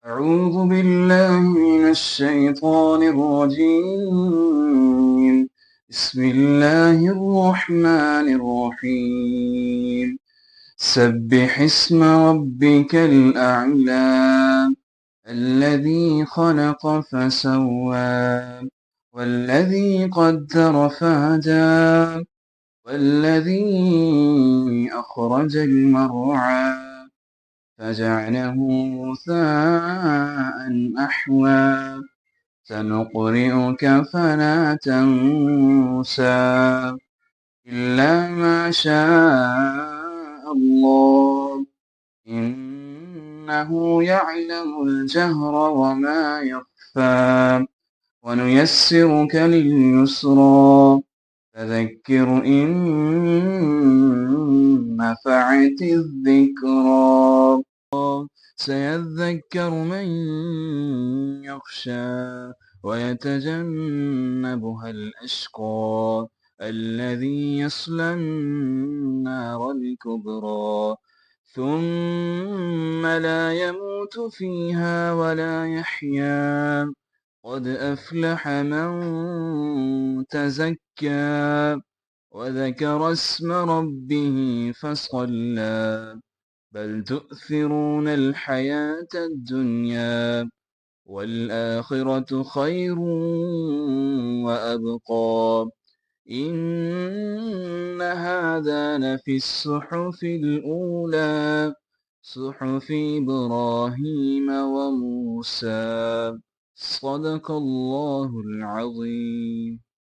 أعوذ بالله من الشيطان الرجيم. بسم الله الرحمن الرحيم. سبح اسم ربك الأعلى الذي خلق فسوى والذي قدر فهدى والذي أخرج المرعى فجعله غثاء أحوى سنقرئك فلا تنسى إلا ما شاء الله إنه يعلم الجهر وما يخفى ونيسرك لليسرى فذكر إن نفعت الذكرى سيذكر من يخشى ويتجنبها الأشقى الذي يصلى النار الكبرى ثم لا يموت فيها ولا يحيا قد أفلح من تزكى وذكر اسم ربه فصلى بل تؤثرون الحياة الدنيا والآخرة خير وأبقى إن هذا لفي الصحف الأولى صحف إبراهيم وموسى صدق الله العظيم.